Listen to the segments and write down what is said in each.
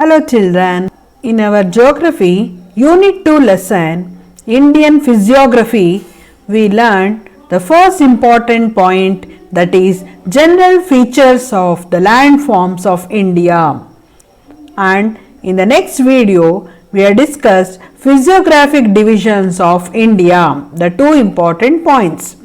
Hello children, in our geography unit 2 lesson Indian physiography we learned the first important point, that is general features of the landforms of India, and in the next video we have discussed physiographic divisions of India, the two important points.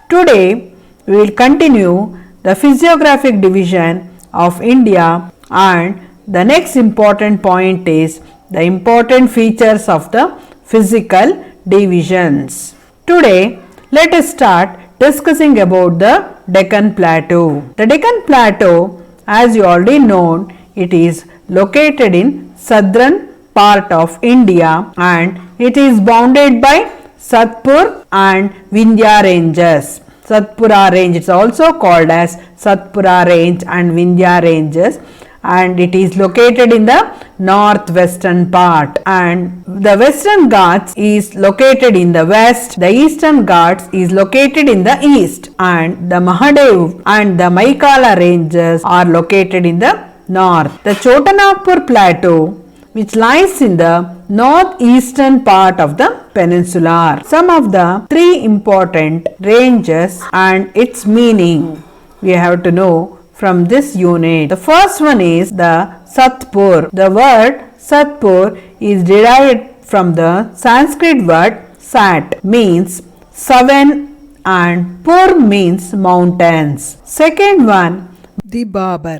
Today we will continue the physiographic division of India, and the next important point is the important features of the physical divisions. Today let us start discussing about the Deccan Plateau. The Deccan Plateau, as you already know, it is located in southern part of India and it is bounded by Satpur and Vindhya ranges. Satpura range is also called as Satpura range and Vindhya ranges, and it is located in the northwestern part, and the Western Ghats is located in the west, the Eastern Ghats is located in the east, and the Mahadev and the Maikala ranges are located in the north. The Chotanagpur Plateau, which lies in the northeastern part of the peninsula. Some of the three important ranges and its meaning we have to know from this unit. The first one is the Satpur. The word Satpur is derived from the Sanskrit word Sat, means seven, and Pur means mountains. Second one, the Babar,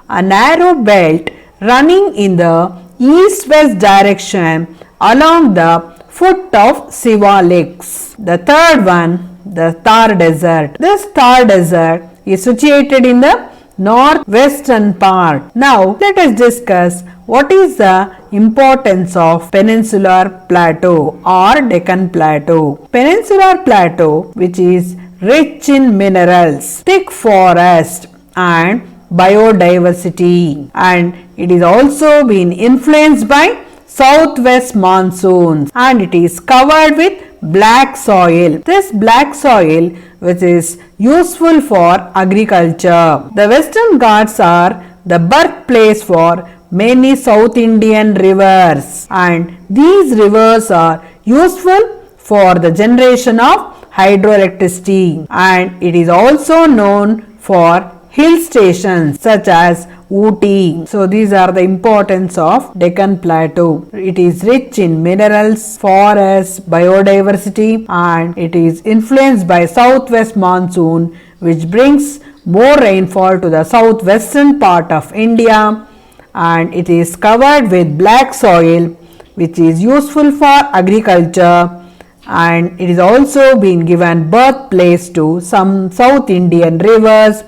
a narrow belt running in the east-west direction along the foot of Sivaliks. The third one, the Thar Desert. This Thar Desert is situated in the northwestern part. Now let us discuss what is the importance of Peninsular Plateau or Deccan Plateau. Peninsular Plateau, which is rich in minerals, thick forest and biodiversity, and it is also been influenced by southwest monsoons, and it is covered with black soil. This black soil which is useful for agriculture. The Western Ghats are the birthplace for many South Indian rivers, and these rivers are useful for the generation of hydroelectricity, and it is also known for hill stations such as Ooty. So these are the importance of Deccan Plateau. It is rich in minerals, forests, biodiversity, and it is influenced by southwest monsoon, which brings more rainfall to the southwestern part of India, and it is covered with black soil which is useful for agriculture, and it is also been given birthplace to some South Indian rivers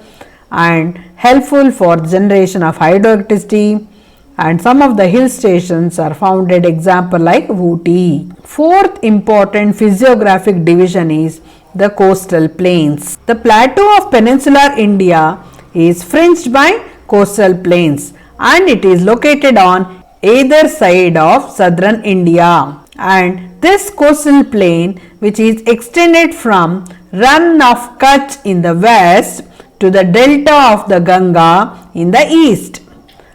and helpful for generation of hydroelectricity, and some of the hill stations are founded, example like Ooty. Fourth important physiographic division is the coastal plains. The plateau of peninsular India is fringed by coastal plains, and it is located on either side of southern India, and this coastal plain, which is extended from Rann of Kutch in the west to the delta of the Ganga in the east,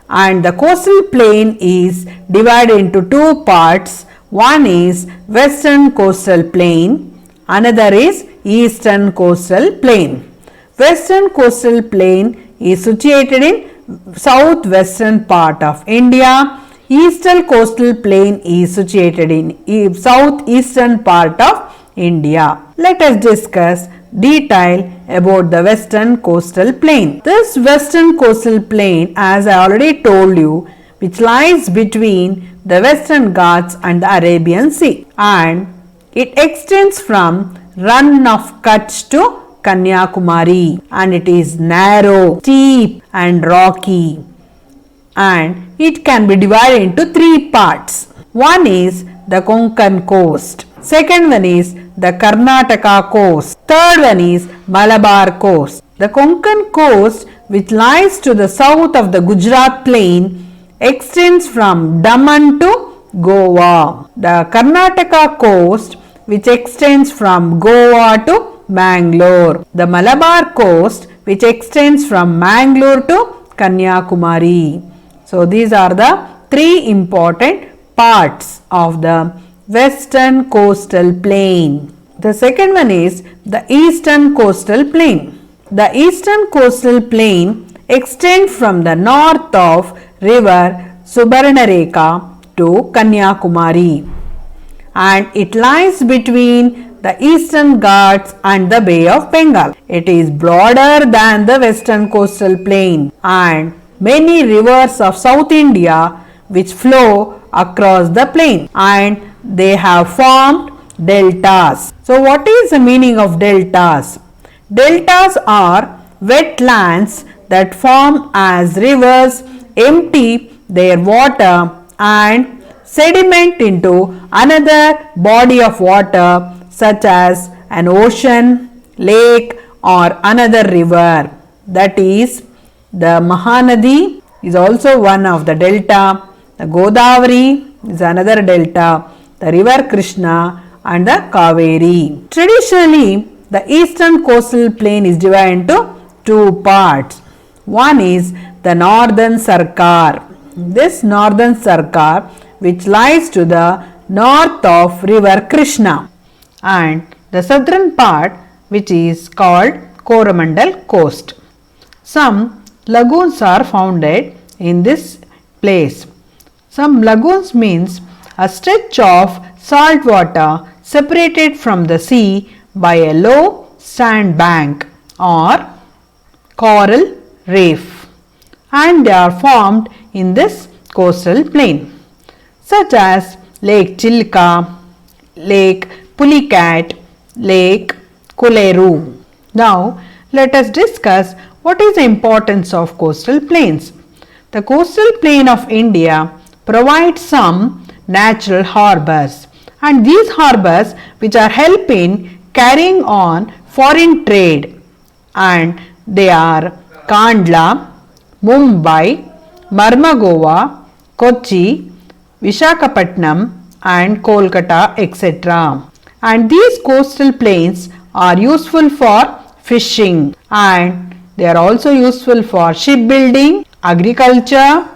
and the coastal plain is divided into two parts. One is western coastal plain, another is eastern coastal plain. Western coastal plain is situated in southwestern part of India. Eastern coastal plain is situated in southeastern part of India. Let us discuss detail about the western coastal plain. This western coastal plain, as I already told you, which lies between the Western Ghats and the Arabian Sea, and it extends from Rann of Kutch to Kanyakumari, and it is narrow, steep and rocky, and it can be divided into three parts. One is the Konkan coast, second one is the Karnataka coast, third one is Malabar coast. The Konkan coast, which lies to the south of the Gujarat plain, extends from Daman to Goa. The Karnataka coast, which extends from Goa to Mangalore. The Malabar coast, which extends from Mangalore to Kanyakumari. So these are the three important parts of the western coastal plain. The second one is the eastern coastal plain. The eastern coastal plain extends from the north of river Subarnarekha to Kanyakumari, and it lies between the Eastern Ghats and the Bay of Bengal. It is broader than the western coastal plain, and many rivers of South India which flow across the plain, and they have formed deltas. So what is the meaning of deltas? Deltas are wetlands that form as rivers empty their water and sediment into another body of water such as an ocean, lake or another river. That is, the Mahanadi is also one of the delta, the Godavari is another delta, the river Krishna and the Kaveri. Traditionally, the eastern coastal plain is divided into two parts. One is the northern Sarkar. This northern Sarkar which lies to the north of river Krishna, and the southern part which is called Coromandel coast. Some lagoons are founded in this place. Some lagoons means a stretch of salt water separated from the sea by a low sand bank or coral reef, and they are formed in this coastal plain, such as Lake Chilka, Lake Pulicat, Lake Kuleru. Now, let us discuss what is the importance of coastal plains. The coastal plain of India provides some natural harbors, and these harbors which are helping carrying on foreign trade, and they are Kandla, Mumbai, Marmagova, Kochi, Vishakhapatnam and Kolkata, etc. And these coastal plains are useful for fishing, and they are also useful for shipbuilding, agriculture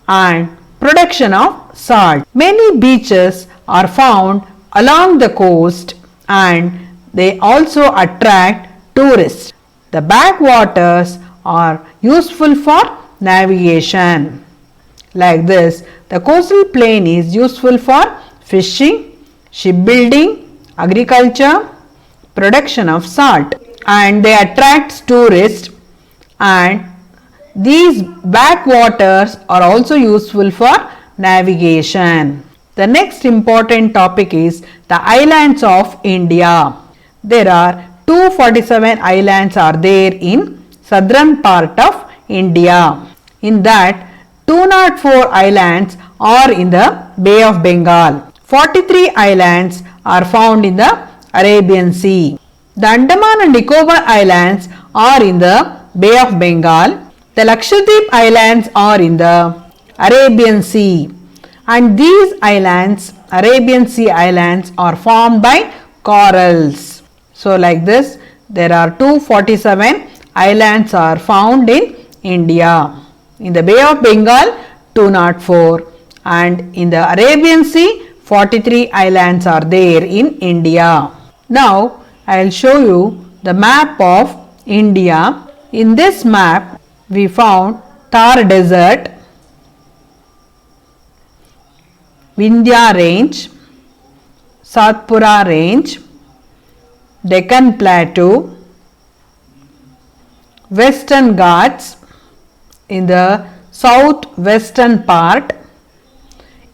and production of salt. Many beaches are found along the coast, and they also attract tourists. The backwaters are useful for navigation. Like this, the coastal plain is useful for fishing, shipbuilding, agriculture, production of salt, and they attract tourists, and these backwaters are also useful for navigation. The next important topic is the islands of India. There are 247 islands are there in southern part of India. In that, 204 islands are in the Bay of Bengal. 43 islands are found in the Arabian Sea. The Andaman and Nicobar Islands are in the Bay of Bengal. The Lakshadweep Islands are in the Arabian Sea, and these islands, Arabian Sea islands, are formed by corals. So like this, there are 247 islands are found in India. In the Bay of Bengal, 204, and in the Arabian Sea, 43 islands are there in India. Now, I will show you the map of India. In this map, we found Thar Desert, Vindhya Range, Satpura Range, Deccan Plateau, Western Ghats in the southwestern part.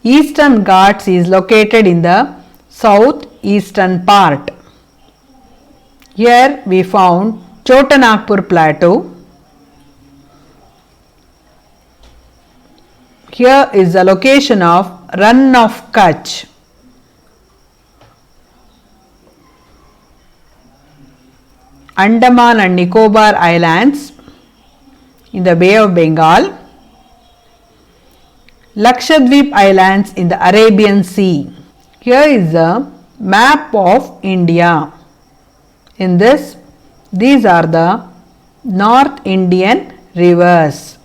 Eastern Ghats is located in the southeastern part. Here we found Chota Nagpur Plateau. Here is the location of Rann of Kutch. Andaman and Nicobar Islands in the Bay of Bengal. Lakshadweep Islands in the Arabian Sea. Here is the map of India. In this, these are the North Indian rivers: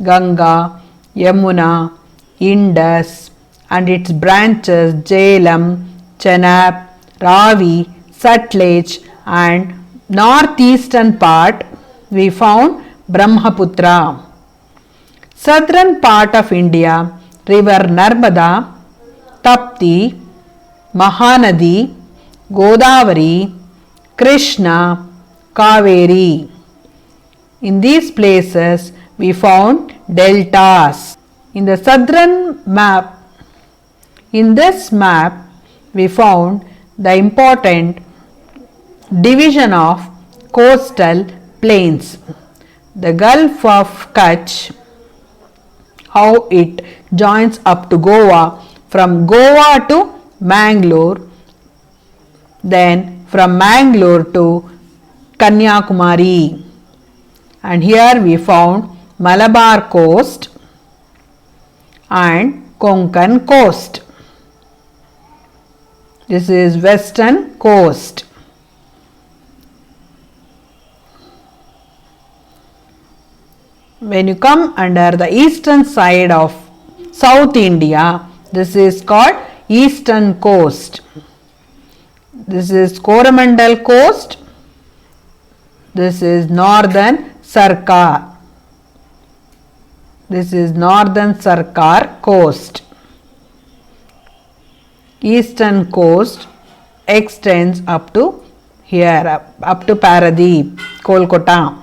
Ganga, Yamuna, Indus and its branches Jhelum, Chenab, Ravi, Sutlej and northeastern part we found Brahmaputra. Southern part of India, river Narmada, Tapti, Mahanadi, Godavari, Krishna, Kaveri. In these places we found deltas. In the southern map, in this map we found the important division of coastal plains. The Gulf of Kutch, how it joins up to Goa, from Goa to Mangalore, then from Mangalore to Kanyakumari. And here we found Malabar coast and Konkan coast. This is western coast. When you come under the eastern side of South India, this is called eastern coast. This is Coromandel coast. This is northern Sarkar. This is northern Sarkar coast. Eastern coast extends up to here, up to Paradeep, Kolkata.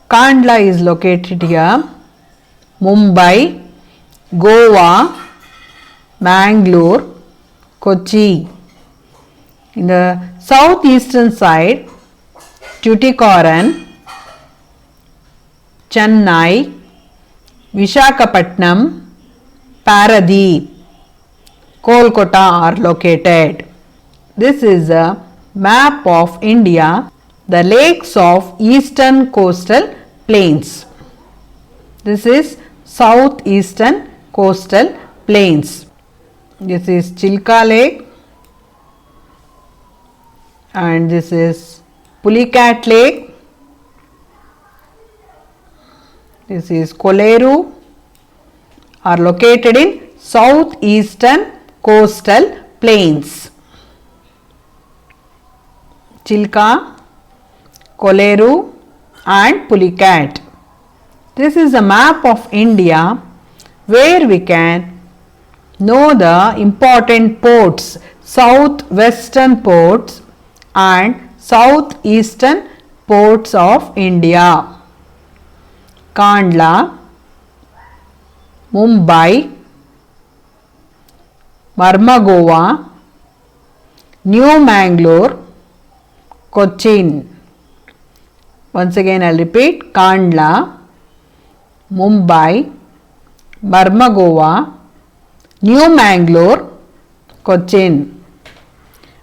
Kandla is located here. Mumbai, Goa, Mangalore, Kochi. In the southeastern side, Tuticorin, Chennai, Vishakhapatnam, Paradeep, Kolkata are located. This is a map of India, the lakes of eastern coastal plains. This is southeastern coastal plains. This is Chilka Lake and this is Pulicat Lake. This is Koleru are located in southeastern coastal plains. Chilka, Koleru and Pulicat. This is a map of India where we can know the important ports, southwestern ports and southeastern ports of India. Kandla, Mumbai, Marmagova, New Mangalore, Cochin. Once again I will repeat: Kandla, Mumbai, Marmagova, New Mangalore, Cochin.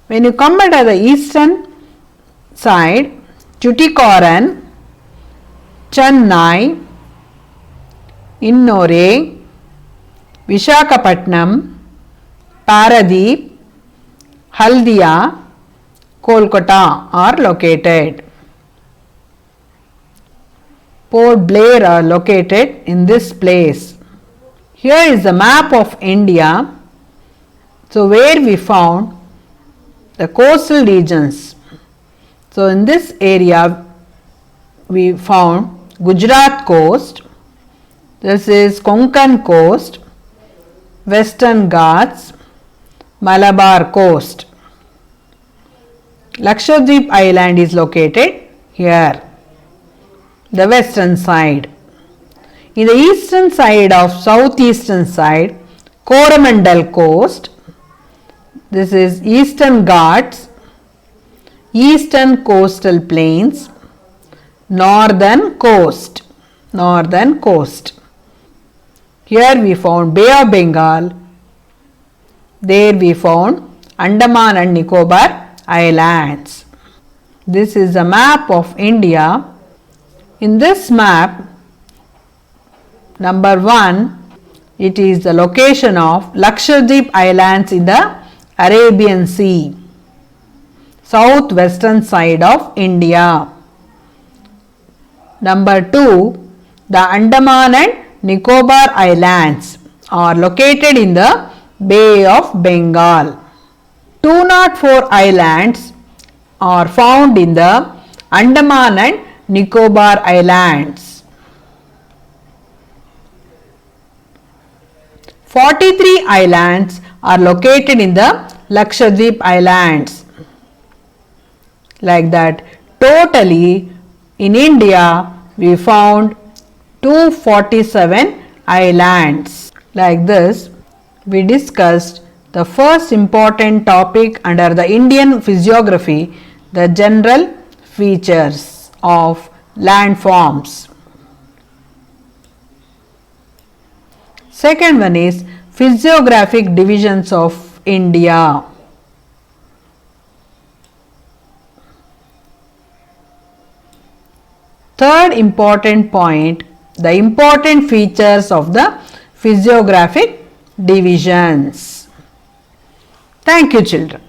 When you come at the eastern side, Tuticorin, Chennai, Innore, Vishakhapatnam, Paradeep, Haldia, Kolkata are located. Port Blair are located in this place. Here is the map of India. So, where we found the coastal regions. So, in this area we found Gujarat coast, this is Konkan coast, Western Ghats, Malabar coast. Lakshadweep island is located here, the western side. In the eastern side of southeastern side, Coromandel coast, this is Eastern Ghats, eastern coastal plains, northern coast. Here we found Bay of Bengal, there we found Andaman and Nicobar Islands. This is a map of India. In this map, number 1, it is the location of Lakshadweep Islands in the Arabian Sea. southwestern side of India. Number 2, the Andaman and Nicobar Islands are located in the Bay of Bengal. 204 islands are found in the Andaman and Nicobar Islands. 43 islands are located in the Lakshadweep Islands. Like that, totally in India we found 247 islands. Like this, we discussed the first important topic under the Indian physiography, the general features of landforms. Second one is physiographic divisions of India. Third important point, the important features of the physiographic divisions. Thank you, children.